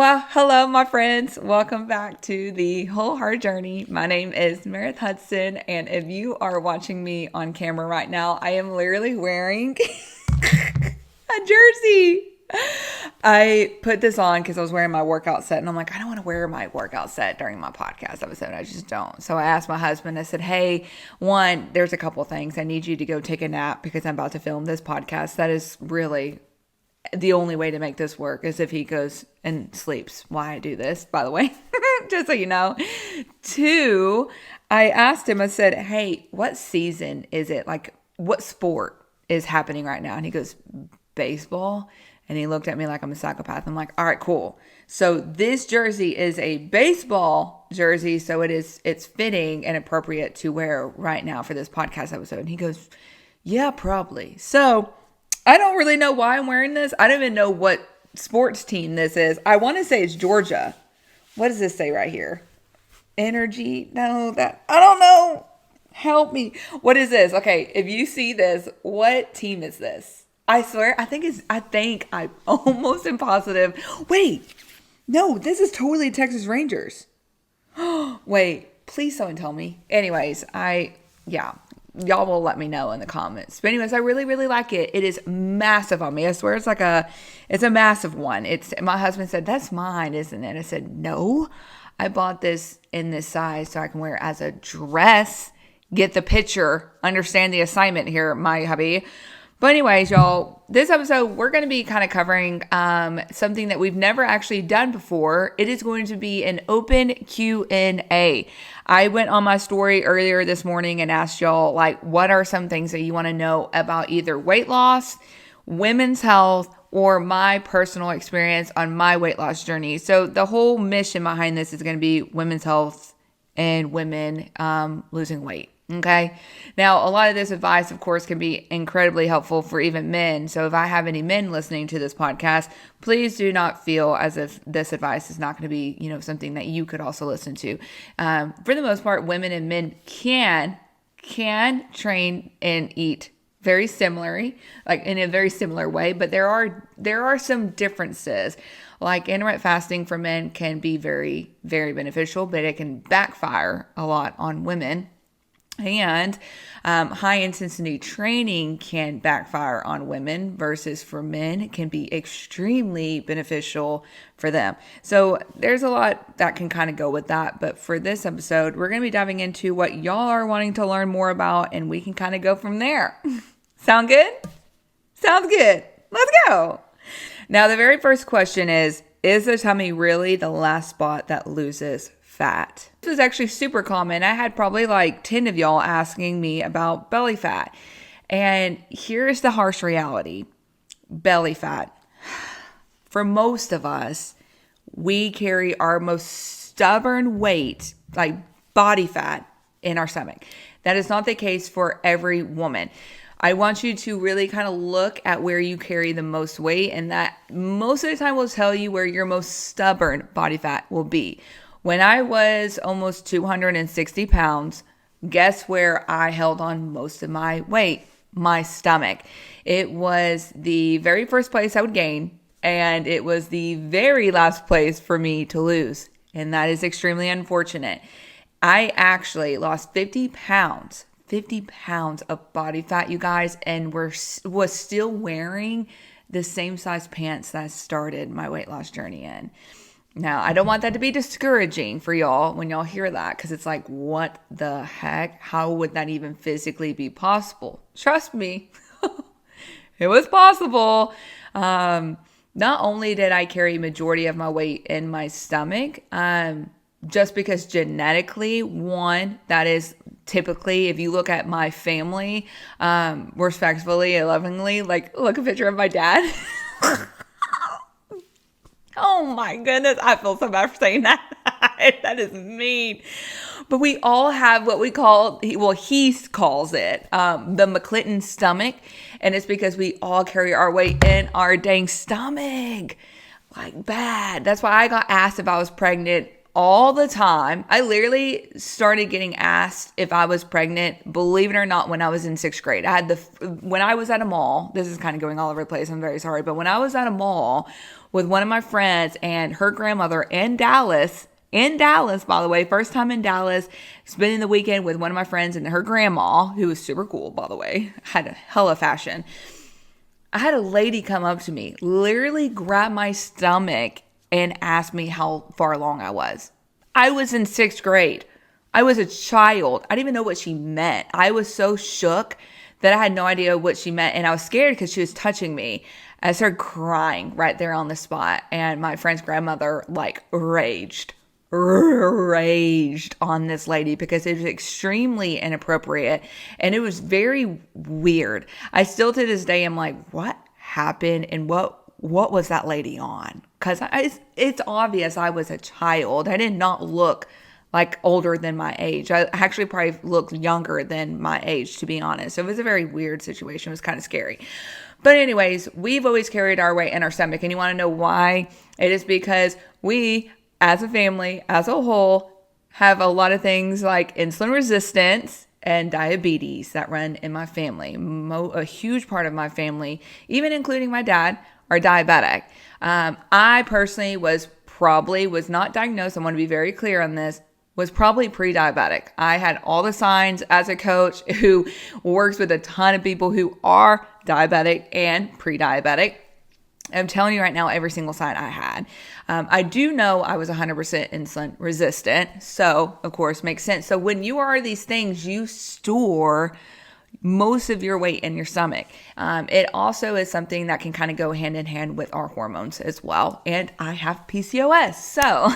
Well, hello, my friends. Welcome back to the Whole Heart Journey. My name is Meredith Hudson, and if you are watching me on camera right now, I am literally wearing a jersey. I put this on because I was wearing my workout set, and I'm like, I don't want to wear my workout set during my podcast episode. I just don't. So I asked my husband, I said, hey, one, there's a couple things. I need you to go take a nap because I'm about to film this podcast. That is really the only way to make this work is if he goes and sleeps while I do this, by the way, just so you know. Two, I asked him, I said, hey, what season is it? Like, what sport is happening right now? And he goes, baseball. And he looked at me like I'm a psychopath. I'm like, all right, cool. So this jersey is a baseball jersey. So it's fitting and appropriate to wear right now for this podcast episode. And he goes, yeah, probably. So I don't really know why I'm wearing this. I don't even know what sports team this is. I want to say it's Georgia. What does this say right here? Energy? No, I don't know. Help me. What is this? Okay, if you see this, what team is this? I swear, I'm almost am positive. Wait, no, this is totally Texas Rangers. Wait, please someone tell me. Anyways, y'all will let me know in the comments. But anyways, I really, really like it. It is massive on me. I swear it's a massive one. My husband said, that's mine, isn't it? I said, no, I bought this in this size so I can wear it as a dress. Get the picture. Understand the assignment here, my hubby. But anyways, y'all, this episode, we're going to be kind of covering something that we've never actually done before. It is going to be an open Q&A. I went on my story earlier this morning and asked y'all, like, what are some things that you want to know about either weight loss, women's health, or my personal experience on my weight loss journey. So the whole mission behind this is going to be women's health and women losing weight. Okay. Now, a lot of this advice, of course, can be incredibly helpful for even men. So if I have any men listening to this podcast, please do not feel as if this advice is not going to be, something that you could also listen to. For the most part, women and men can train and eat very similarly, like in a very similar way, but there are some differences. Like intermittent fasting for men can be very, very beneficial, but it can backfire a lot on women. And high intensity training can backfire on women versus for men it can be extremely beneficial for them. So there's a lot that can kind of go with that. But for this episode, we're going to be diving into what y'all are wanting to learn more about, and we can kind of go from there. Sound good? Sounds good. Let's go. Now, the very first question is the tummy really the last spot that loses fat? This is actually super common. I had probably like 10 of y'all asking me about belly fat. And here's the harsh reality. Belly fat. For most of us, we carry our most stubborn weight, like body fat, in our stomach. That is not the case for every woman. I want you to really kind of look at where you carry the most weight, and that most of the time will tell you where your most stubborn body fat will be. When I was almost 260 pounds, guess where I held on most of my weight? My stomach. It was the very first place I would gain, and it was the very last place for me to lose. And that is extremely unfortunate. I actually lost 50 pounds of body fat, you guys, and was still wearing the same size pants that I started my weight loss journey in. Now, I don't want that to be discouraging for y'all when y'all hear that, because it's like, what the heck? How would that even physically be possible? Trust me, it was possible. Not only did I carry majority of my weight in my stomach, just because genetically, one, that is typically, if you look at my family, respectfully, lovingly, like look a picture of my dad. Oh my goodness, I feel so bad for saying that. That is mean. But we all have what we call, he calls it, the McClinton stomach. And it's because we all carry our weight in our dang stomach. Like bad. That's why I got asked if I was pregnant all the time. I literally started getting asked if I was pregnant, believe it or not, when I was in 6th grade. When I was at a mall, this is kind of going all over the place, I'm very sorry, but when I was at a mall with one of my friends and her grandmother in Dallas, by the way, first time in Dallas, spending the weekend with one of my friends and her grandma, who was super cool, by the way, had a hella fashion. I had a lady come up to me, literally grab my stomach and ask me how far along I was. I was in 6th grade. I was a child. I didn't even know what she meant. I was so shook that I had no idea what she meant. And I was scared because she was touching me. I started crying right there on the spot. And my friend's grandmother raged on this lady because it was extremely inappropriate and it was very weird. I still to this day am like, what happened and what was that lady on? Because it's obvious I was a child. I did not look like older than my age. I actually probably looked younger than my age, to be honest. So it was a very weird situation. It was kind of scary. But anyways, we've always carried our weight in our stomach. And you want to know why? It is because we, as a family, as a whole, have a lot of things like insulin resistance and diabetes that run in my family. A huge part of my family, even including my dad, are diabetic. I personally was not diagnosed. I want to be very clear on this. Was probably pre-diabetic. I had all the signs as a coach who works with a ton of people who are diabetic and pre-diabetic. I'm telling you right now, every single sign I had. I do know I was 100% insulin resistant. So, of course, makes sense. So when you are these things, you store most of your weight in your stomach. It also is something that can kind of go hand in hand with our hormones as well. And I have PCOS. So,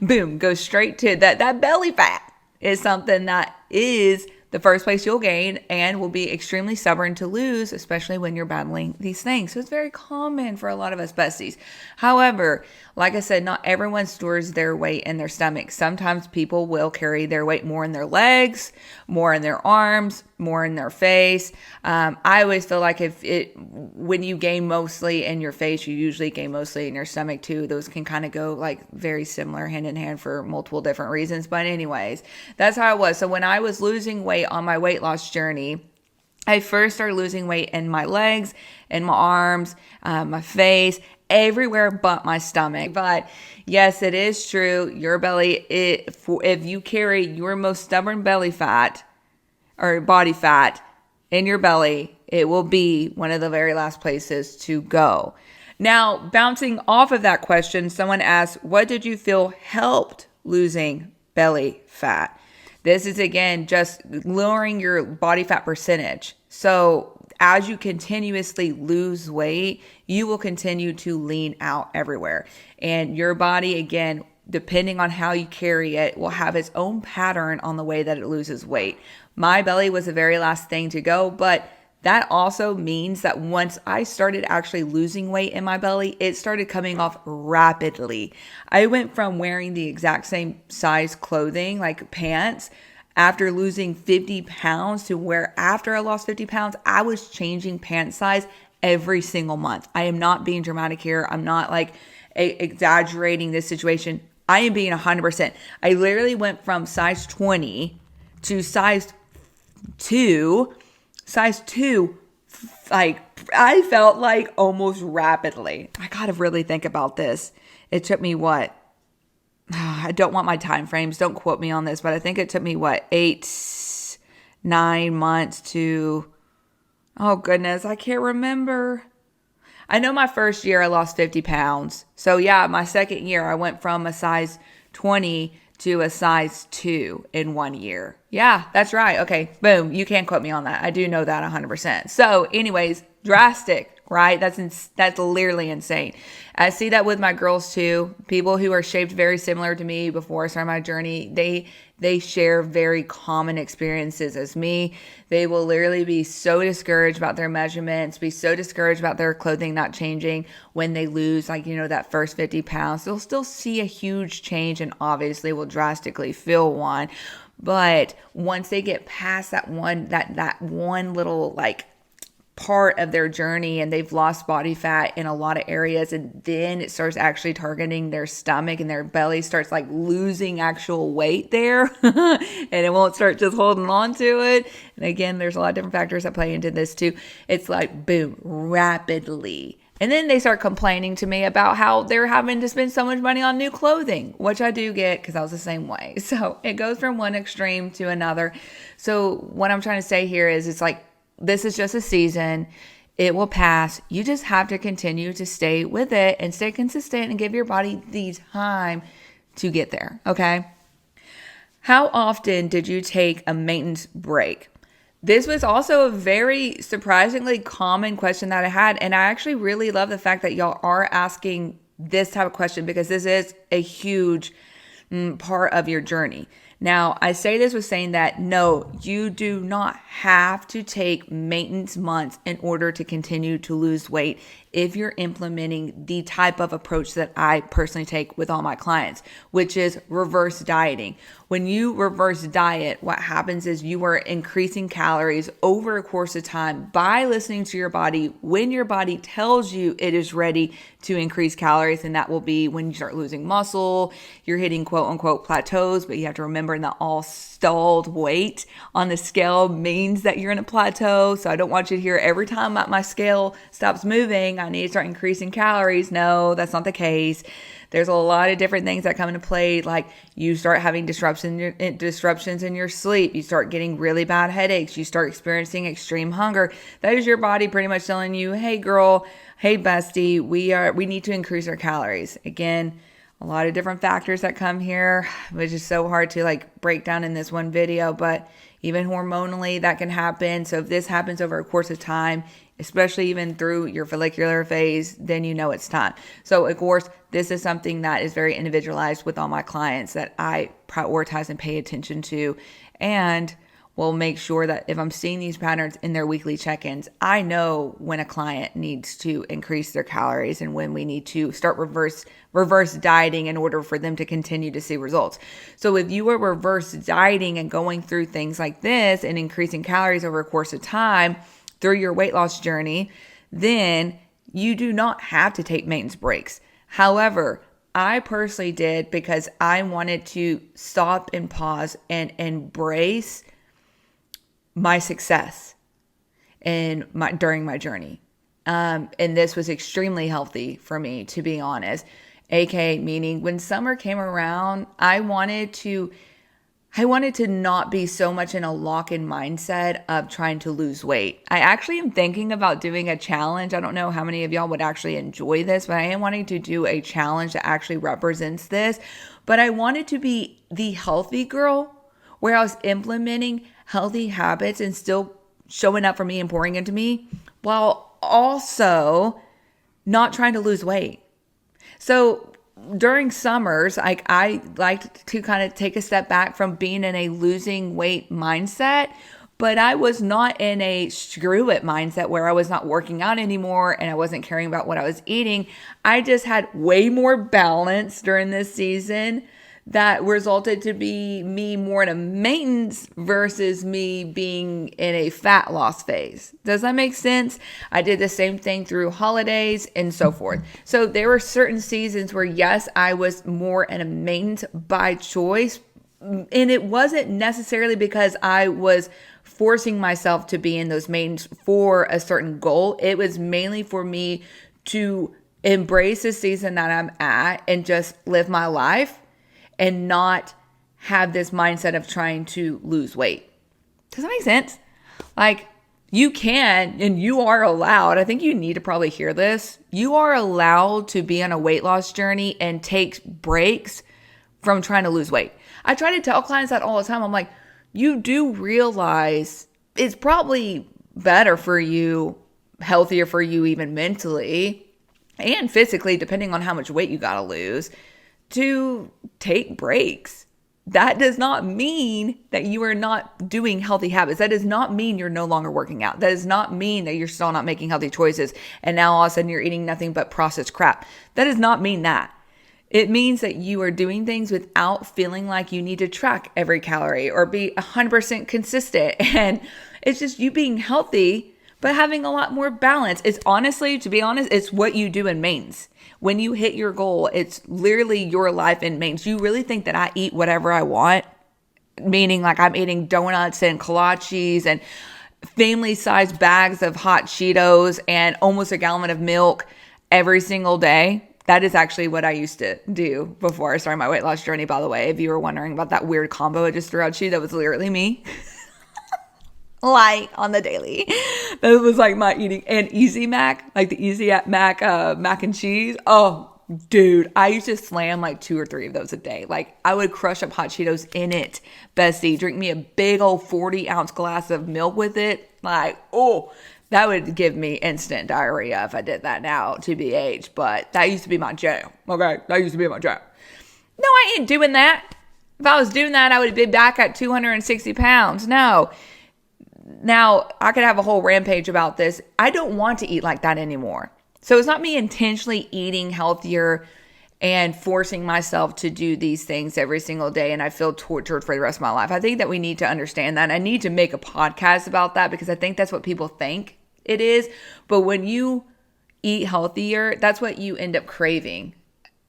boom, go straight to that belly fat is something that is the first place you'll gain and will be extremely stubborn to lose, especially when you're battling these things. So it's very common for a lot of us besties. However, like I said, not everyone stores their weight in their stomach. Sometimes people will carry their weight more in their legs, more in their arms, more in their face. I always feel like when you gain mostly in your face, you usually gain mostly in your stomach too. Those can kind of go like very similar hand in hand for multiple different reasons. But anyways, that's how it was. So when I was losing weight on my weight loss journey, I first started losing weight in my legs, in my arms, my face, everywhere but my stomach. But yes, it is true. Your belly, if you carry your most stubborn belly fat or body fat in your belly, it will be one of the very last places to go. Now, bouncing off of that question, someone asked, what did you feel helped losing belly fat? This is, again, just lowering your body fat percentage. So as you continuously lose weight, you will continue to lean out everywhere. And your body, again, depending on how you carry it, will have its own pattern on the way that it loses weight. My belly was the very last thing to go, but that also means that once I started actually losing weight in my belly, it started coming off rapidly. I went from wearing the exact same size clothing, like pants, after losing 50 pounds to where after I lost 50 pounds, I was changing pant size every single month. I am not being dramatic here. I'm not like exaggerating this situation. I am being 100%. I literally went from size 20 to size 2. Size 2, like, I felt like almost rapidly. I gotta really think about this. It took me what? I don't want my time frames. Don't quote me on this, but I think it took me 9 months to, oh goodness, I can't remember. I know my first year I lost 50 pounds. So yeah, my second year I went from a size 20 to a size 2 in 1 year. Yeah, that's right. Okay, boom. You can't quote me on that. I do know that 100%. So anyways, drastic, right? That's literally insane. I see that with my girls too. People who are shaped very similar to me before I started my journey, they share very common experiences as me. They will literally be so discouraged about their measurements, be so discouraged about their clothing not changing when they lose, like, that first 50 pounds. They'll still see a huge change and obviously will drastically feel one. But once they get past that one little like part of their journey and they've lost body fat in a lot of areas, and then it starts actually targeting their stomach and their belly starts like losing actual weight there and it won't start just holding on to it. And again, there's a lot of different factors that play into this too. It's like boom, rapidly. And then they start complaining to me about how they're having to spend so much money on new clothing, which I do get because I was the same way. So it goes from one extreme to another. So what I'm trying to say here is it's like, this is just a season. It will pass. You just have to continue to stay with it and stay consistent and give your body the time to get there. Okay. How often did you take a maintenance break? This was also a very surprisingly common question that I had. And I actually really love the fact that y'all are asking this type of question because this is a huge part of your journey. Now, I say this with saying that no, you do not have to take maintenance months in order to continue to lose weight if you're implementing the type of approach that I personally take with all my clients, which is reverse dieting. When you reverse diet, what happens is you are increasing calories over a course of time by listening to your body when your body tells you it is ready to increase calories. And that will be when you start losing muscle, you're hitting quote unquote plateaus, but you have to remember that all stalled weight on the scale means that you're in a plateau. So I don't want you to hear every time my scale stops moving, I need to start increasing calories. No, that's not the case. There's a lot of different things that come into play, like you start having disruptions in your sleep. You start getting really bad headaches. You start experiencing extreme hunger. That is your body pretty much telling you, hey girl, hey bestie, we need to increase our calories. Again, a lot of different factors that come here, which is so hard to like break down in this one video, but even hormonally that can happen. So if this happens over a course of time, especially even through your follicular phase, then you know it's time. So of course, this is something that is very individualized with all my clients that I prioritize and pay attention to, and will make sure that if I'm seeing these patterns in their weekly check-ins, I know when a client needs to increase their calories and when we need to start reverse dieting in order for them to continue to see results. So if you are reverse dieting and going through things like this and increasing calories over a course of time through your weight loss journey, then you do not have to take maintenance breaks. However, I personally did because I wanted to stop and pause and embrace my success during my journey. And this was extremely healthy for me, to be honest. AKA meaning when summer came around, I wanted to not be so much in a lock-in mindset of trying to lose weight. I actually am thinking about doing a challenge. I don't know how many of y'all would actually enjoy this, but I am wanting to do a challenge that actually represents this. But I wanted to be the healthy girl where I was implementing healthy habits and still showing up for me and pouring into me while also not trying to lose weight. So during summers, I liked to kind of take a step back from being in a losing weight mindset, but I was not in a screw it mindset where I was not working out anymore and I wasn't caring about what I was eating. I just had way more balance during this season that resulted to be me more in a maintenance versus me being in a fat loss phase. Does that make sense? I did the same thing through holidays and so forth. So there were certain seasons where, yes, I was more in a maintenance by choice. And it wasn't necessarily because I was forcing myself to be in those maintenance for a certain goal. It was mainly for me to embrace the season that I'm at and just live my life and not have this mindset of trying to lose weight. Does that make sense? Like, you can and you are allowed, I think you need to probably hear this. You are allowed to be on a weight loss journey and take breaks from trying to lose weight. I try to tell clients that all the time. I'm like, you do realize it's probably better for you, healthier for you even mentally and physically, depending on how much weight you got to lose, to take breaks. That does not mean that you are not doing healthy habits. That does not mean you're no longer working out. That does not mean that you're still not making healthy choices and now all of a sudden you're eating nothing but processed crap. That does not mean that. It means that you are doing things without feeling like you need to track every calorie or be 100% consistent. And it's just you being healthy, but having a lot more balance. It's honestly, to be honest, it's what you do in mains. When you hit your goal, it's literally your life in mains. You really think that I eat whatever I want? Meaning like I'm eating donuts and kolaches and family-sized bags of hot Cheetos and almost a gallon of milk every single day. That is actually what I used to do before I started my weight loss journey, by the way. If you were wondering about that weird combo I just threw out to you, that was literally me. Like on the daily. That was like my eating. And Easy Mac, like the Easy Mac mac and cheese. Oh, dude, I used to slam like 2 or 3 of those a day. Like I would crush up hot Cheetos in it. Bestie, drink me a big old 40-ounce glass of milk with it. Like, oh, that would give me instant diarrhea if I did that now, TBH. But that used to be my jam. Okay, that used to be my jam. No, I ain't doing that. If I was doing that, I would be back at 260 pounds. No. Now, I could have a whole rampage about this. I don't want to eat like that anymore. So it's not me intentionally eating healthier and forcing myself to do these things every single day and I feel tortured for the rest of my life. I think that we need to understand that. I need to make a podcast about that because I think that's what people think it is. But when you eat healthier, that's what you end up craving.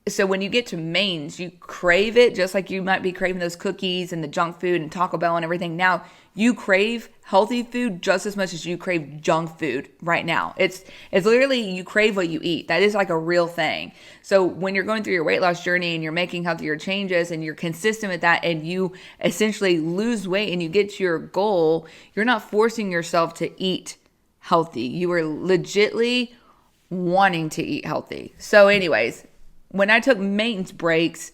So when you get to mains, you crave it just like you might be craving those cookies and the junk food and Taco Bell and everything. Now, you crave healthy food just as much as you crave junk food right now. It's literally you crave what you eat. That is like a real thing. So when you're going through your weight loss journey and you're making healthier changes and you're consistent with that and you essentially lose weight and you get to your goal, you're not forcing yourself to eat healthy. You are legitly wanting to eat healthy. So anyways, when I took maintenance breaks,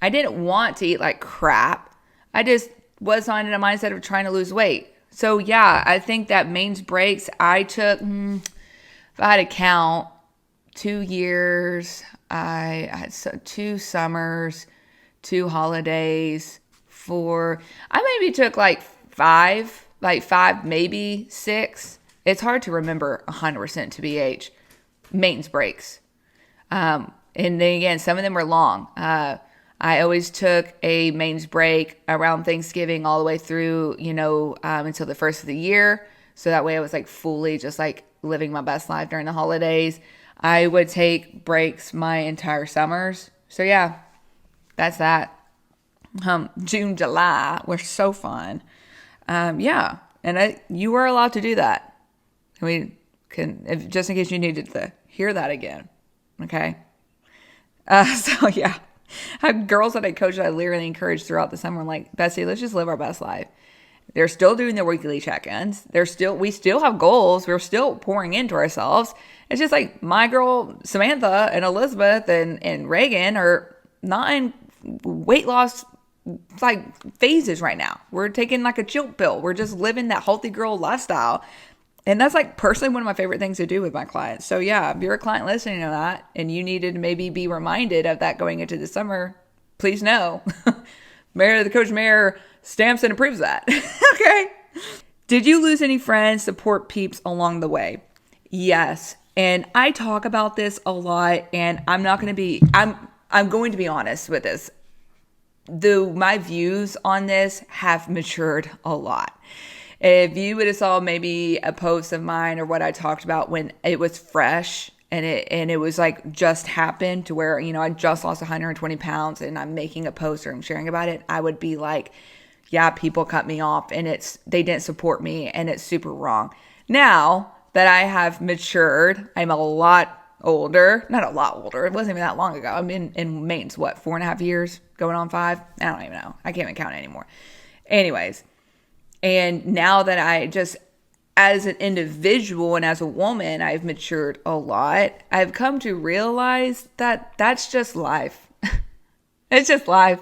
I didn't want to eat like crap. I just was on in a mindset of trying to lose weight. So yeah, I think that maintenance breaks, I took, if I had to count, 2 years, I had 2 summers, 2 holidays, 4, I maybe took like 5, maybe 6. It's hard to remember 100% to BH maintenance breaks. And then again, some of them were long. I always took a maintenance break around Thanksgiving all the way through, until the first of the year. So that way I was like fully just like living my best life during the holidays. I would take breaks my entire summers. So yeah, that's that. June, July were so fun. Yeah. And you were allowed to do that. Just in case you needed to hear that again. Okay. So yeah, I have girls that I coach that I literally encourage throughout the summer. I'm like, Bessie, let's just live our best life. They're still doing their weekly check-ins. We still have goals. We're still pouring into ourselves. It's just like my girl, Samantha and Elizabeth and Reagan are not in weight loss like phases right now. We're taking like a chill pill. We're just living that healthy girl lifestyle. And that's like personally one of my favorite things to do with my clients. So yeah, if you're a client listening to that and you needed to maybe be reminded of that going into the summer, please know. The Coach Mayor stamps and approves that. Okay. Did you lose any friends, support peeps along the way? Yes. And I talk about this a lot and I'm going to be honest with this. My views on this have matured a lot. If you would have saw maybe a post of mine or what I talked about when it was fresh and it was like just happened to where, I just lost 120 pounds and I'm making a post or I'm sharing about it, I would be like, yeah, people cut me off and they didn't support me and it's super wrong. Now that I have matured, I'm a lot older, not a lot older. It wasn't even that long ago. I'm in maintenance, 4.5 years going on 5? I don't even know. I can't even count anymore. Anyways. And now that I just, as an individual and as a woman, I've matured a lot. I've come to realize that that's just life. It's just life.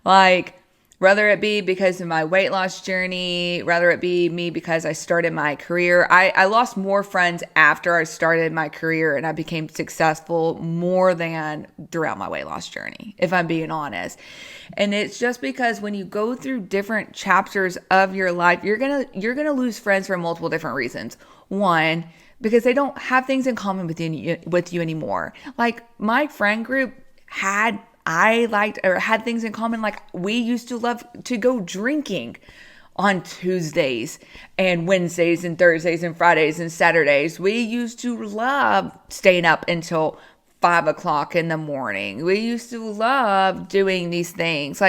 Like, whether it be because of my weight loss journey, whether it be me because I started my career. I lost more friends after I started my career and I became successful more than throughout my weight loss journey, if I'm being honest. And it's just because when you go through different chapters of your life, you're gonna lose friends for multiple different reasons. One, because they don't have things in common with you anymore. Like my friend group had things in common. Like we used to love to go drinking on Tuesdays and Wednesdays and Thursdays and Fridays and Saturdays. We used to love staying up until 5 o'clock in the morning. We used to love doing these things.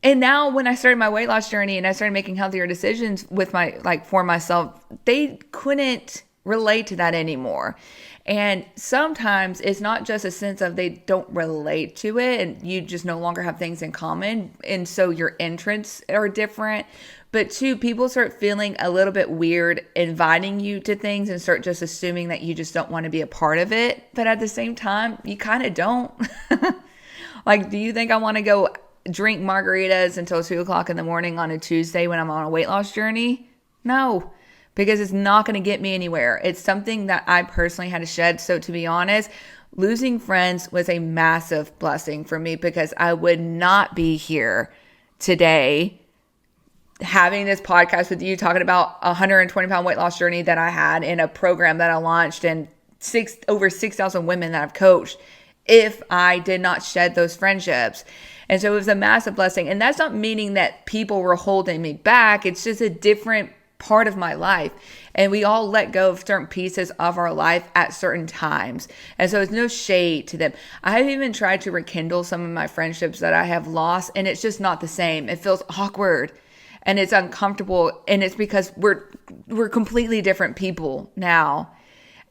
And now when I started my weight loss journey and I started making healthier decisions with for myself, they couldn't relate to that anymore. And sometimes it's not just a sense of they don't relate to it and you just no longer have things in common. And so your interests are different. But two, people start feeling a little bit weird inviting you to things and start just assuming that you just don't want to be a part of it. But at the same time, you kind of don't. Do you think I want to go drink margaritas until 2 o'clock in the morning on a Tuesday when I'm on a weight loss journey? No, because it's not going to get me anywhere. It's something that I personally had to shed. So to be honest, losing friends was a massive blessing for me because I would not be here today having this podcast with you talking about a 120-pound weight loss journey that I had in a program that I launched and over 6,000 women that I've coached if I did not shed those friendships. And so it was a massive blessing. And that's not meaning that people were holding me back. It's just a different part of my life. And we all let go of certain pieces of our life at certain times. And so it's no shade to them. I have even tried to rekindle some of my friendships that I have lost, and it's just not the same. It feels awkward and it's uncomfortable. And it's because we're completely different people now.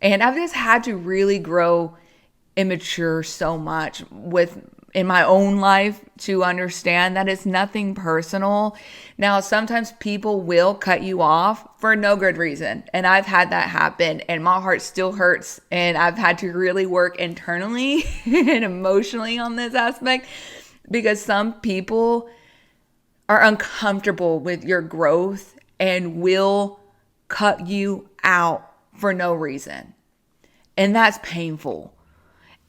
And I've just had to really grow and mature so much in my own life to understand that it's nothing personal. Now, sometimes people will cut you off for no good reason. And I've had that happen and my heart still hurts. And I've had to really work internally and emotionally on this aspect because some people are uncomfortable with your growth and will cut you out for no reason. And that's painful.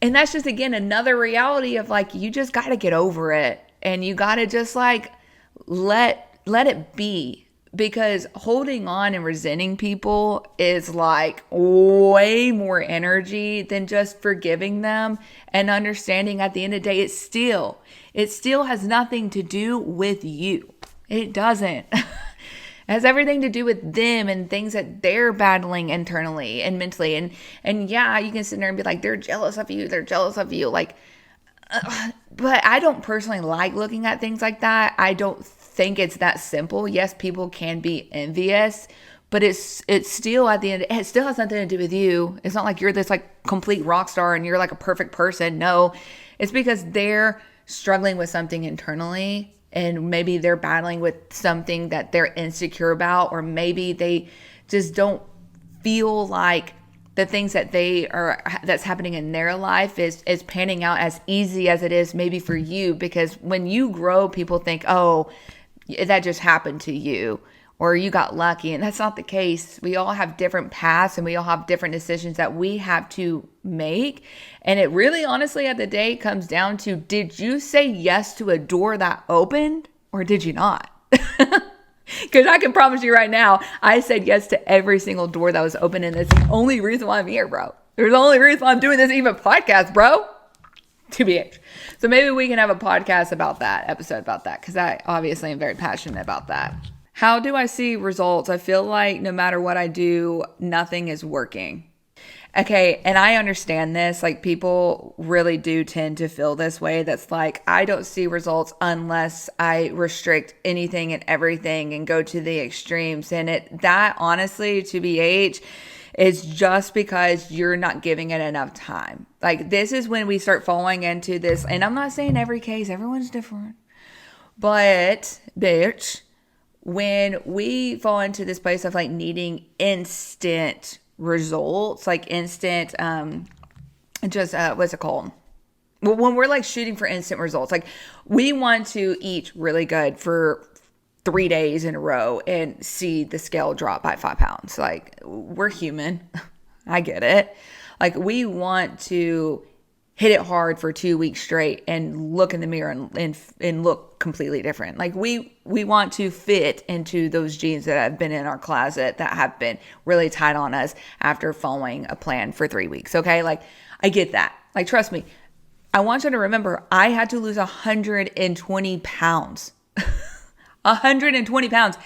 And that's just, again, another reality of you just got to get over it. And you got to just let it be. Because holding on and resenting people is way more energy than just forgiving them and understanding at the end of the day, it still has nothing to do with you. It doesn't. It has everything to do with them and things that they're battling internally and mentally. And yeah, you can sit there and be like, they're jealous of you. They're jealous of you. But I don't personally like looking at things like that. I don't think it's that simple. Yes, people can be envious, but it's still at the end, it still has nothing to do with you. It's not like you're this complete rock star and you're a perfect person. No, it's because they're struggling with something internally. And maybe they're battling with something that they're insecure about, or maybe they just don't feel like the things that's happening in their life is panning out as easy as it is maybe for you. Because when you grow, people think, oh, that just happened to you, or you got lucky. And that's not the case. We all have different paths and we all have different decisions that we have to make. And it really, honestly, at the day comes down to, did you say yes to a door that opened or did you not? Because I can promise you right now, I said yes to every single door that was open. And it's the only reason why I'm here, bro. There's the only reason why I'm doing this even podcast, bro. TBH. So maybe we can have a podcast about that, episode about that, because I obviously am very passionate about that. How do I see results? I feel like no matter what I do, nothing is working. Okay, and I understand this. People really do tend to feel this way. That's I don't see results unless I restrict anything and everything and go to the extremes. And that honestly, to BH, is just because you're not giving it enough time. This is when we start falling into this. And I'm not saying every case, everyone's different. But, bitch, when we fall into this place of needing instant results, instant, what's it called? Well, when we're shooting for instant results, we want to eat really good for 3 days in a row and see the scale drop by 5 pounds. We're human. I get it. We want to hit it hard for 2 weeks straight and look in the mirror and look completely different. We want to fit into those jeans that have been in our closet that have been really tight on us after following a plan for 3 weeks. Okay. I get that. Trust me. I want you to remember, I had to lose 120 pounds. 120 pounds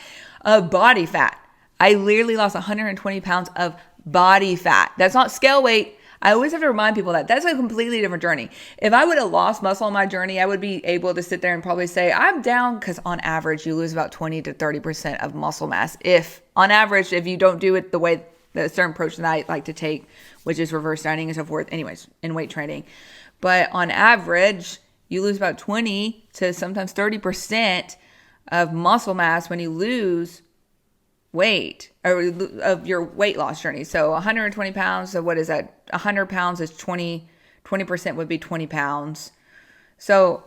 of body fat. I literally lost 120 pounds of body fat. That's not scale weight. I always have to remind people that that's a completely different journey. If I would have lost muscle on my journey, I would be able to sit there and probably say I'm down, because on average, you lose about 20 to 30% of muscle mass. If you don't do it the way, the certain approach that I like to take, which is reverse dieting and so forth, anyways, in weight training. But on average, you lose about 20 to sometimes 30% of muscle mass when you lose weight, or of your weight loss journey. So 120 pounds. So what is that? 100 pounds is 20% would be 20 pounds. So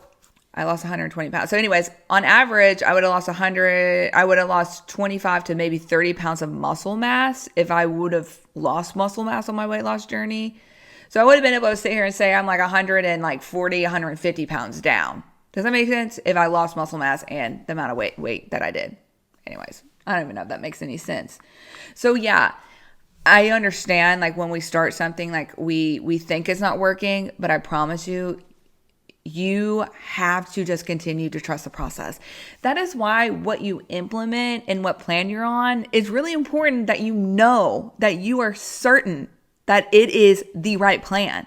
I lost 120 pounds. So anyways, on average, I would have lost 25 to maybe 30 pounds of muscle mass if I would have lost muscle mass on my weight loss journey. So I would have been able to sit here and say I'm like 140, 150 pounds down. Does that make sense? If I lost muscle mass and the amount of weight that I did. Anyways, I don't even know if that makes any sense. So yeah, I understand, like, when we start something, like, we think it's not working, but I promise you, you have to just continue to trust the process. That is why what you implement and what plan you're on is really important, that you know that you are certain that it is the right plan.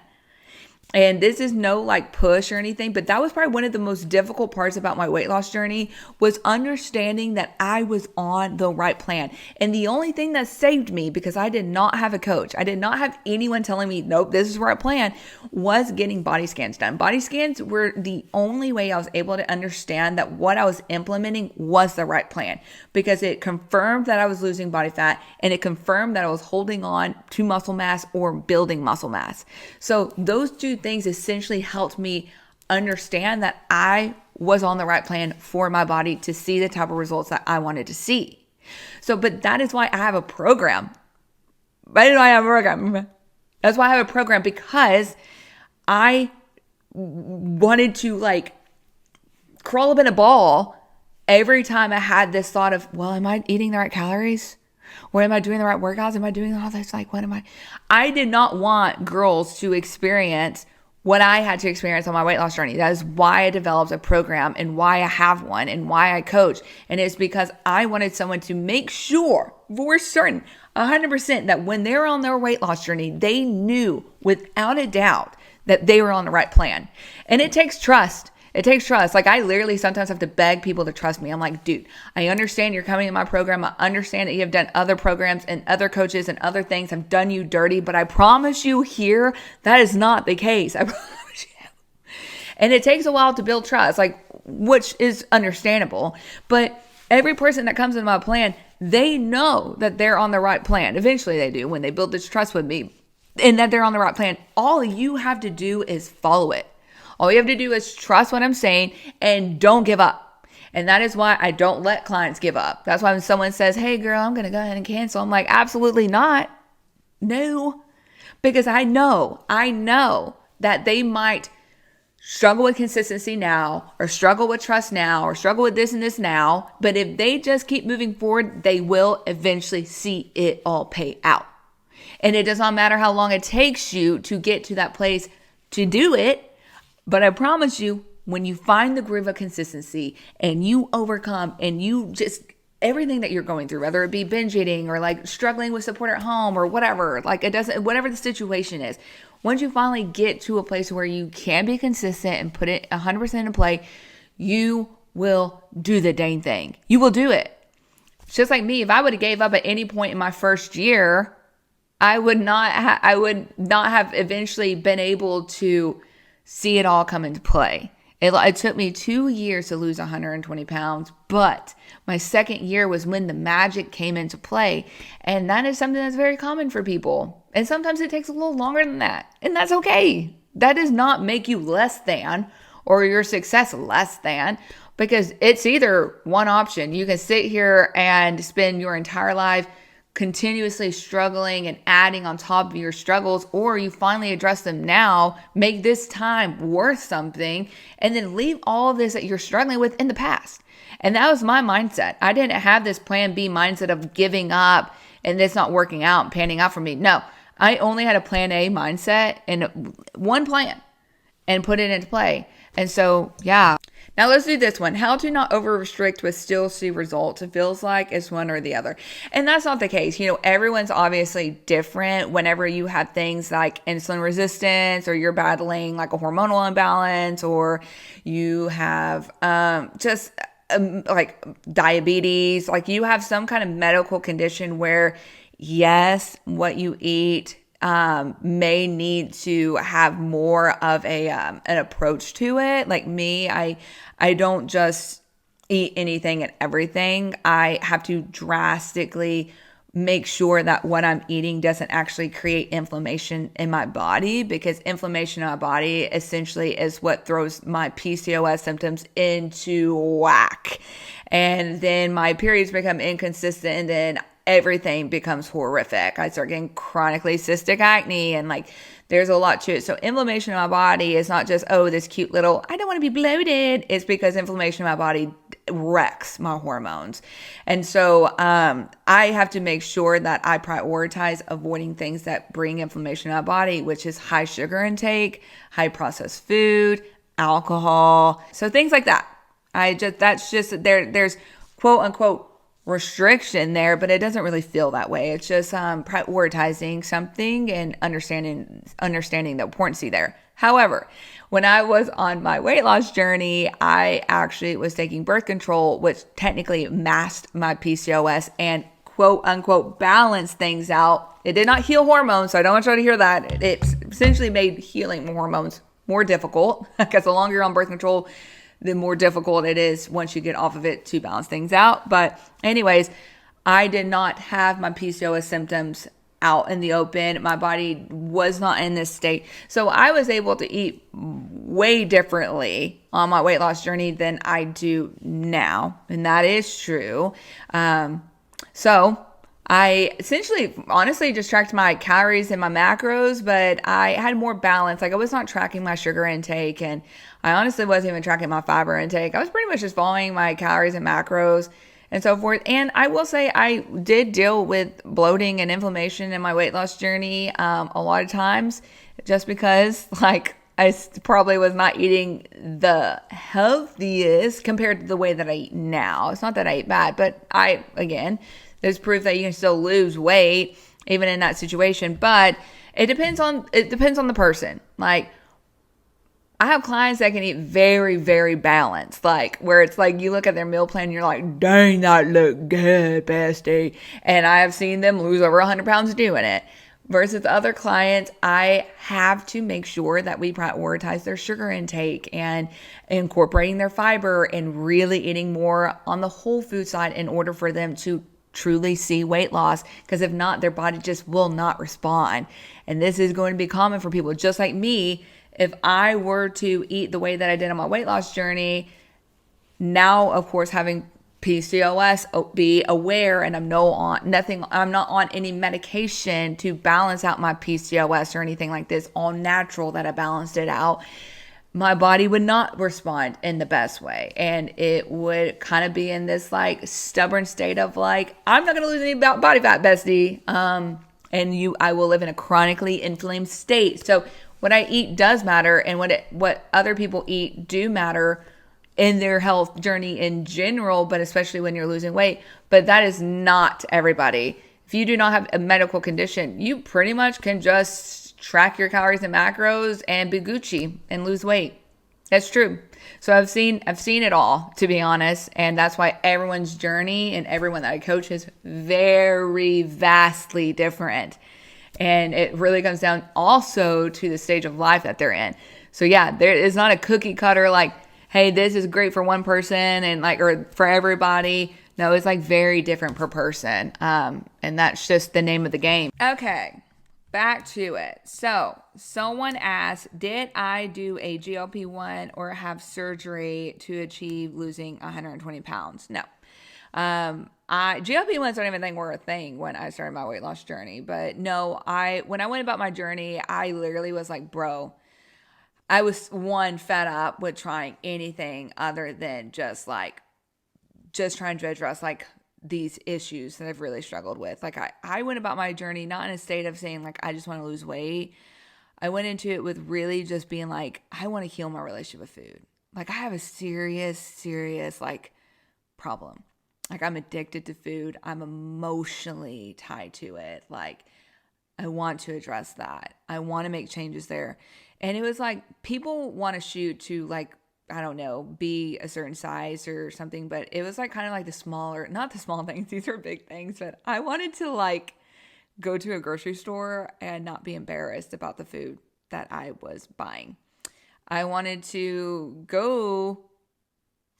And this is no like push or anything, but that was probably one of the most difficult parts about my weight loss journey, was understanding that I was on the right plan. And the only thing that saved me, because I did not have a coach, I did not have anyone telling me, nope, this is the right plan, was getting body scans done. Body scans were the only way I was able to understand that what I was implementing was the right plan, because it confirmed that I was losing body fat, and it confirmed that I was holding on to muscle mass or building muscle mass. So those two things essentially helped me understand that I was on the right plan for my body to see the type of results that I wanted to see. So, but that is why I have a program. Why do I have a program? That's why I have a program, because I wanted to like crawl up in a ball every time I had this thought of, well, am I eating the right calories? Or am I doing the right workouts? Am I doing all this? Like, what am I? I did not want girls to experience what I had to experience on my weight loss journey. That is why I developed a program, and why I have one, and why I coach. And it's because I wanted someone to make sure for certain, 100%, that when they're on their weight loss journey, they knew without a doubt that they were on the right plan. And it takes trust. It takes trust. Like, I literally sometimes have to beg people to trust me. I'm like, dude, I understand you're coming in my program. I understand that you have done other programs and other coaches and other things. I've done you dirty, but I promise you here, that is not the case. I promise you. And it takes a while to build trust, like, which is understandable. But every person that comes into my plan, they know that they're on the right plan. Eventually they do, when they build this trust with me, and that they're on the right plan. All you have to do is follow it. All you have to do is trust what I'm saying and don't give up. And that is why I don't let clients give up. That's why when someone says, hey girl, I'm going to go ahead and cancel, I'm like, absolutely not. No. Because I know that they might struggle with consistency now, or struggle with trust now, or struggle with this and this now. But if they just keep moving forward, they will eventually see it all pay out. And it does not matter how long it takes you to get to that place to do it. But I promise you, when you find the groove of consistency and you overcome, and you just, everything that you're going through, whether it be binge eating or like struggling with support at home or whatever, like, it doesn't, whatever the situation is, once you finally get to a place where you can be consistent and put it 100% into play, you will do the dang thing. You will do it. It's just like me. If I would have gave up at any point in my first year, I would not have eventually been able to see it all come into play. It took me 2 years to lose 120 pounds, but my second year was when the magic came into play. And that is something that's very common for people. And sometimes it takes a little longer than that. And that's okay. That does not make you less than, or your success less than, because it's either one option. You can sit here and spend your entire life continuously struggling and adding on top of your struggles, or you finally address them now, make this time worth something, and then leave all of this that you're struggling with in the past. And that was my mindset. I didn't have this plan B mindset of giving up and this not working out and panning out for me. No, I only had a plan A mindset and one plan, and put it into play. And so, yeah. Now let's do this one. How to not over restrict but still see results. It feels like it's one or the other. And that's not the case. Everyone's obviously different whenever you have things like insulin resistance or you're battling like a hormonal imbalance or you have just like diabetes, like you have some kind of medical condition where yes, what you eat may need to have more of an approach to it. Like me, I don't just eat anything and everything. I have to drastically make sure that what I'm eating doesn't actually create inflammation in my body, because inflammation in my body essentially is what throws my PCOS symptoms into whack. And then my periods become inconsistent, and then everything becomes horrific. I start getting chronically cystic acne, and like there's a lot to it. So inflammation in my body is not just, oh, this cute little, I don't want to be bloated. It's because inflammation in my body wrecks my hormones. And so I have to make sure that I prioritize avoiding things that bring inflammation in my body, which is high sugar intake, high processed food, alcohol. So things like that. There's quote unquote restriction there, but it doesn't really feel that way. It's just prioritizing something and understanding the importance there. However, when I was on my weight loss journey, I actually was taking birth control, which technically masked my PCOS and quote unquote balanced things out. It did not heal hormones, so I don't want you to hear that. It essentially made healing hormones more difficult, because the longer you're on birth control, the more difficult it is once you get off of it to balance things out. But anyways, I did not have my PCOS symptoms out in the open. My body was not in this state. So I was able to eat way differently on my weight loss journey than I do now. And that is true. So I essentially, honestly, just tracked my calories and my macros, but I had more balance. Like I was not tracking my sugar intake, and I honestly wasn't even tracking my fiber intake. I was pretty much just following my calories and macros and so forth. And I will say I did deal with bloating and inflammation in my weight loss journey a lot of times, just because like I probably was not eating the healthiest compared to the way that I eat now. It's not that I eat bad, but there's proof that you can still lose weight even in that situation. But it depends on the person. Like I have clients that can eat very, very balanced, like where it's like you look at their meal plan and you're like, dang, that look good, bestie. And I have seen them lose over 100 pounds doing it. Versus other clients, I have to make sure that we prioritize their sugar intake and incorporating their fiber and really eating more on the whole food side in order for them to truly see weight loss, because if not, their body just will not respond. And this is going to be common for people just like me. If I were to eat the way that I did on my weight loss journey, now of course having PCOS, be aware, and I'm not on any medication to balance out my PCOS or anything like this, all natural that I balanced it out, my body would not respond in the best way. And it would kind of be in this like stubborn state of like, I'm not going to lose any body fat, bestie. I will live in a chronically inflamed state. So what I eat does matter, and what other people eat do matter in their health journey in general, but especially when you're losing weight. But that is not everybody. If you do not have a medical condition, you pretty much can just track your calories and macros and be Gucci and lose weight. That's true. So I've seen it all, to be honest. And that's why everyone's journey and everyone that I coach is very vastly different. And it really comes down also to the stage of life that they're in. So yeah, there is not a cookie cutter like, hey, this is great for one person and like, or for everybody. No, it's like very different per person. And that's just the name of the game. Okay. Back to it. So someone asked, did I do a GLP-1 or have surgery to achieve losing 120 pounds? No. GLP-1s don't even think were a thing when I started my weight loss journey. But no, when I went about my journey, I literally was like, bro, I was fed up with trying anything other than just trying to address like these issues that I've really struggled with. Like I went about my journey not in a state of saying like, I just want to lose weight. I went into it with really just being like, I want to heal my relationship with food. Like I have a serious like problem. Like I'm addicted to food. I'm emotionally tied to it. Like I want to address that. I want to make changes there. And it was like people want to shoot to like, I don't know, be a certain size or something, but it was like kind of like the smaller, not the small things, these are big things, but I wanted to like go to a grocery store and not be embarrassed about the food that I was buying. I wanted to go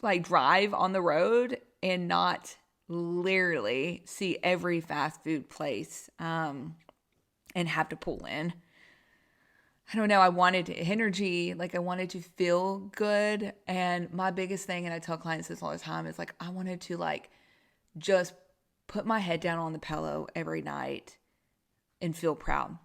like drive on the road and not literally see every fast food place and have to pull in. I don't know. I wanted energy. Like I wanted to feel good. And my biggest thing, and I tell clients this all the time, is like I wanted to like just put my head down on the pillow every night and feel proud.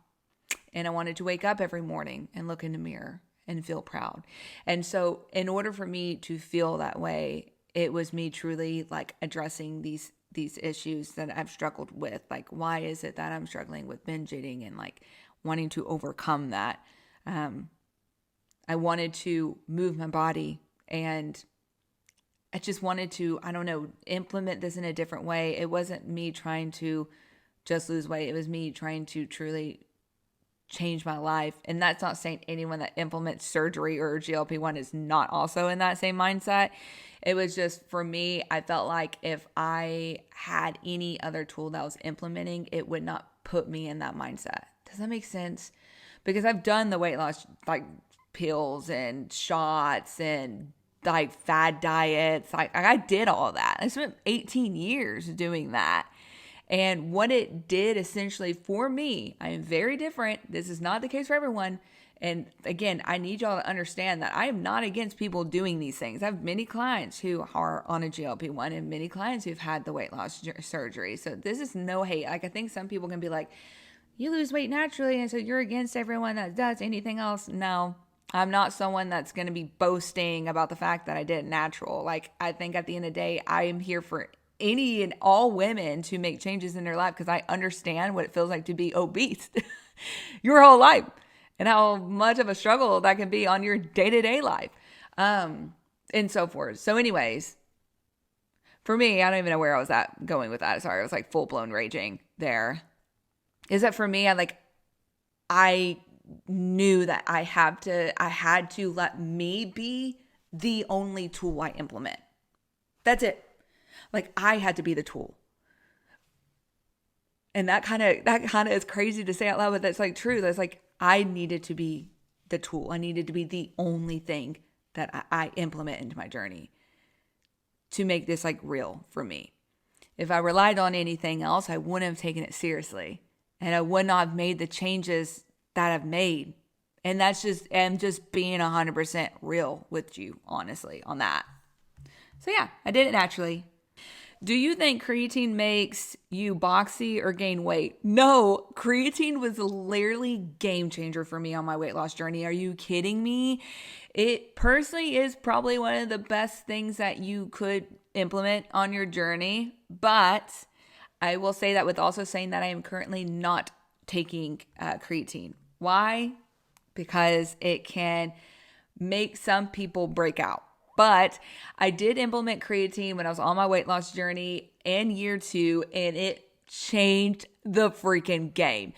And I wanted to wake up every morning and look in the mirror and feel proud. And so in order for me to feel that way, it was me truly like addressing these issues that I've struggled with. Like, why is it that I'm struggling with binge eating and like wanting to overcome that? I wanted to move my body, and I just wanted to, I don't know, implement this in a different way. It wasn't me trying to just lose weight. It was me trying to truly change my life. And that's not saying anyone that implements surgery or GLP-1 is not also in that same mindset. It was just for me, I felt like if I had any other tool that I was implementing, it would not put me in that mindset. Does that make sense? Because I've done the weight loss like pills and shots and like fad diets. Like I did all that. I spent 18 years doing that. And what it did essentially for me, I am very different. This is not the case for everyone. And again, I need y'all to understand that I am not against people doing these things. I have many clients who are on a GLP-1 and many clients who've had the weight loss surgery. So this is no hate. Like I think some people can be like, you lose weight naturally, and so you're against everyone that does anything else. No, I'm not someone that's going to be boasting about the fact that I did it natural. Like I think at the end of the day, I am here for any and all women to make changes in their life because I understand what it feels like to be obese your whole life and how much of a struggle that can be on your day-to-day life and so forth. So anyways, for me, I don't even know where I was at going with that. Sorry, I was like full-blown raging there. Is that for me, I knew that I had to let me be the only tool I implement. That's it. Like I had to be the tool. And that kind of is crazy to say out loud, but that's like true. That's like I needed to be the tool. I needed to be the only thing that I implement into my journey to make this like real for me. If I relied on anything else, I wouldn't have taken it seriously. And I would not have made the changes that I've made. And that's just being 100% real with you, honestly, on that. So yeah, I did it naturally. Do you think creatine makes you boxy or gain weight? No, creatine was literally game changer for me on my weight loss journey. Are you kidding me? It personally is probably one of the best things that you could implement on your journey, but I will say that with also saying that I am currently not taking creatine. Why? Because it can make some people break out. But I did implement creatine when I was on my weight loss journey in year 2, and it changed the freaking game.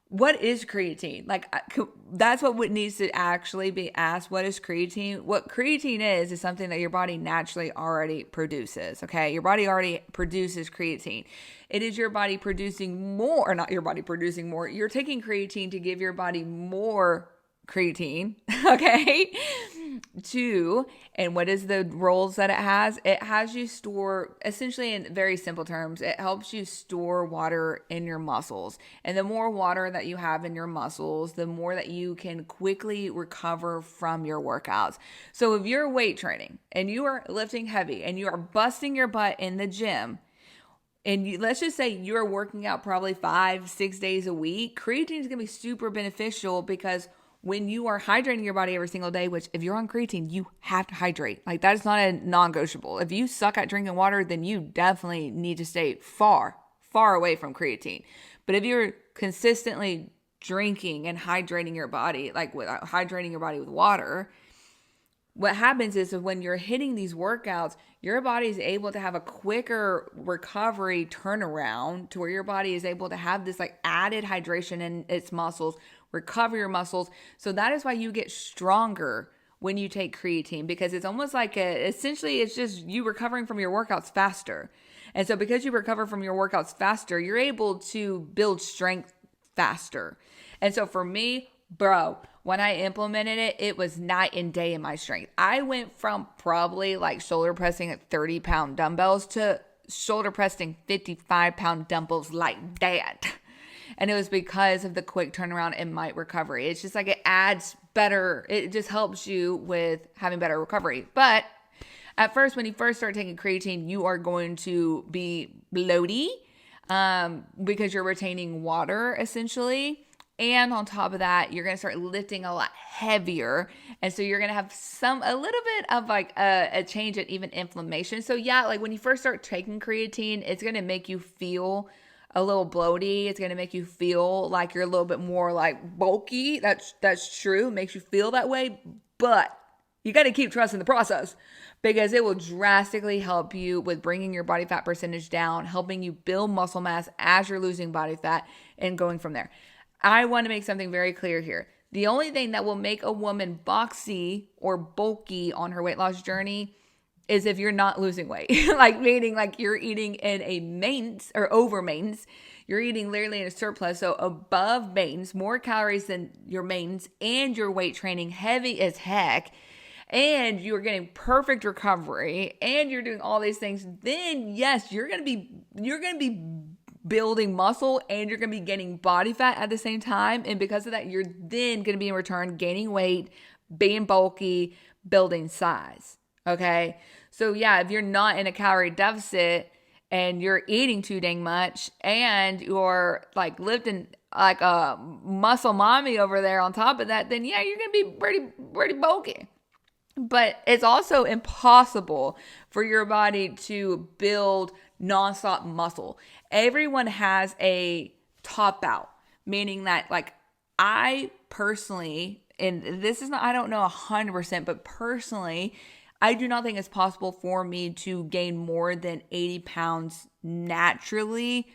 What is creatine? Like that's what needs to actually be asked. What is creatine? What creatine is something that your body naturally already produces. Okay. Your body already produces creatine. It is your body producing more, or not your body producing more. You're taking creatine to give your body more creatine. Okay. And what is the roles that it has? It has you store, essentially in very simple terms, it helps you store water in your muscles. And the more water that you have in your muscles, the more that you can quickly recover from your workouts. So if you're weight training and you are lifting heavy and you are busting your butt in the gym, and let's just say you're working out probably 5-6 days a week, creatine is going to be super beneficial because when you are hydrating your body every single day, which if you're on creatine, you have to hydrate. Like that is not a non-negotiable. If you suck at drinking water, then you definitely need to stay far away from creatine. But if you're consistently drinking and hydrating your body, like hydrating your body with water, what happens is when you're hitting these workouts, your body is able to have a quicker recovery turnaround to where your body is able to have this like added hydration in its muscles, recover your muscles. So that is why you get stronger when you take creatine, because it's almost like essentially it's just you recovering from your workouts faster. And so because you recover from your workouts faster, you're able to build strength faster. And so for me, bro, when I implemented it, it was night and day in my strength. I went from probably like shoulder pressing at 30-pound dumbbells to shoulder pressing 55-pound dumbbells like that. And it was because of the quick turnaround in my recovery. It's just like it adds better, it just helps you with having better recovery. But at first, when you first start taking creatine, you are going to be bloaty because you're retaining water essentially. And on top of that, you're going to start lifting a lot heavier. And so you're going to have a little bit of like a change in even inflammation. So yeah, like when you first start taking creatine, it's going to make you feel a little bloaty. It's going to make you feel like you're a little bit more like bulky. That's true. It makes you feel that way. But you got to keep trusting the process, because it will drastically help you with bringing your body fat percentage down, helping you build muscle mass as you're losing body fat, and going from there. I want to make something very clear here. The only thing that will make a woman boxy or bulky on her weight loss journey is if you're not losing weight. Like meaning like you're eating in a maintenance or over maintenance. You're eating literally in a surplus. So above maintenance, more calories than your maintenance, and your weight training heavy as heck, and you're getting perfect recovery, and you're doing all these things, then yes, you're going to be building muscle, and you're going to be gaining body fat at the same time. And because of that, you're then going to be in return gaining weight, being bulky, building size. Okay. So yeah, if you're not in a calorie deficit and you're eating too dang much, and you're like lifting like a muscle mommy over there on top of that, then yeah, you're going to be pretty bulky. But it's also impossible for your body to build nonstop muscle. Everyone has a top out, meaning that like I personally, and this is not, I don't know 100%, but personally, I do not think it's possible for me to gain more than 80 pounds naturally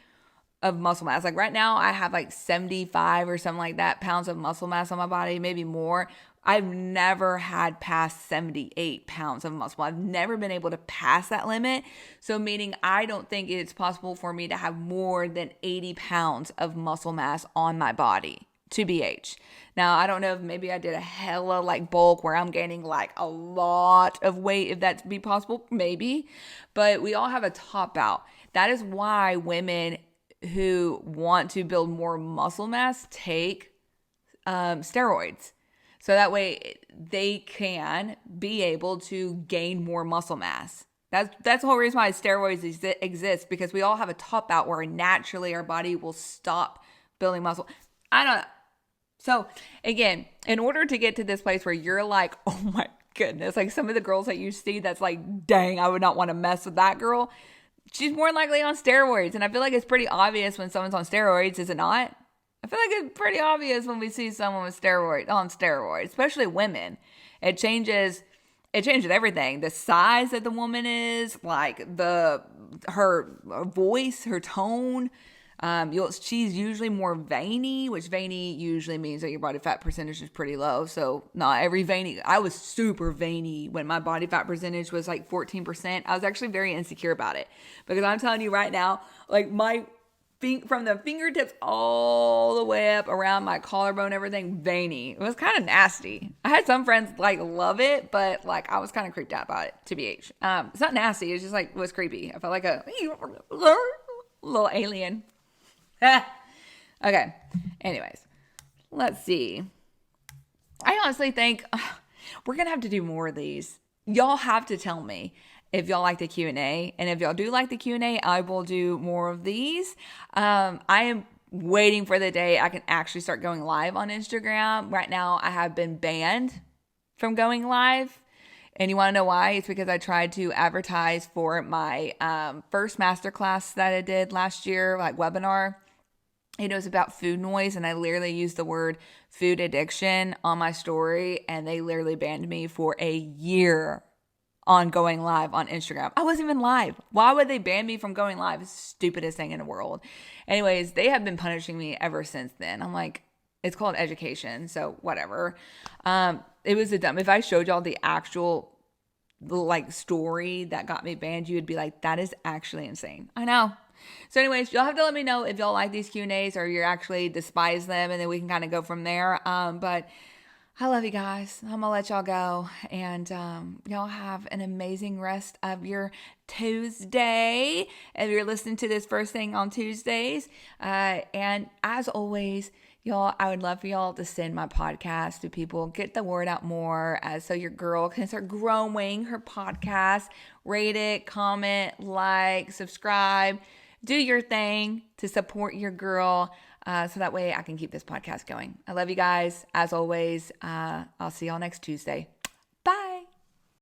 of muscle mass. Like right now I have like 75 or something like that pounds of muscle mass on my body, maybe more. I've never had past 78 pounds of muscle. I've never been able to pass that limit. So meaning I don't think it's possible for me to have more than 80 pounds of muscle mass on my body to BH. Now, I don't know if maybe I did a hella like bulk where I'm gaining like a lot of weight, if that be possible, maybe. But we all have a top out. That is why women who want to build more muscle mass take steroids. So that way they can be able to gain more muscle mass. That's the whole reason why steroids exist, because we all have a top out where naturally our body will stop building muscle. I don't know. So again, in order to get to this place where you're like, oh my goodness, like some of the girls that you see that's like, dang, I would not want to mess with that girl. She's more likely on steroids. And I feel like it's pretty obvious when someone's on steroids, is it not? I feel like it's pretty obvious when we see someone with on steroids, especially women. It changes everything. The size that the woman is, like her voice, her tone. She's usually more veiny, which veiny usually means that your body fat percentage is pretty low. So not every veiny. I was super veiny when my body fat percentage was like 14%. I was actually very insecure about it, because I'm telling you right now, like from the fingertips all the way up around my collarbone, everything veiny. It was kind of nasty. I had some friends like love it, but like I was kind of creeped out about it, to BH. It's not nasty. It's just like, it was creepy. I felt like a little alien. Okay. Anyways, let's see. I honestly think we're going to have to do more of these. Y'all have to tell me if y'all like the Q&A. And if y'all do like the Q&A, I will do more of these. I am waiting for the day I can actually start going live on Instagram. Right now, I have been banned from going live. And you want to know why? It's because I tried to advertise for my first masterclass that I did last year, like webinar. It was about food noise, and I literally used the word food addiction on my story, and they literally banned me for a year on going live on Instagram. I wasn't even live. Why would they ban me from going live? It's the stupidest thing in the world. Anyways, they have been punishing me ever since then. I'm like, it's called education, so whatever. It was a dumb. If I showed y'all the actual like story that got me banned, you would be like, that is actually insane. I know. So anyways, y'all have to let me know if y'all like these Q&As or you actually despise them, and then we can kind of go from there. But I love you guys. I'm going to let y'all go, and y'all have an amazing rest of your Tuesday if you're listening to this first thing on Tuesdays. And as always, y'all, I would love for y'all to send my podcast to people, get the word out more, so your girl can start growing her podcast. Rate it, comment, like, subscribe, do your thing to support your girl, so that way I can keep this podcast going. I love you guys. As always, I'll see y'all next Tuesday.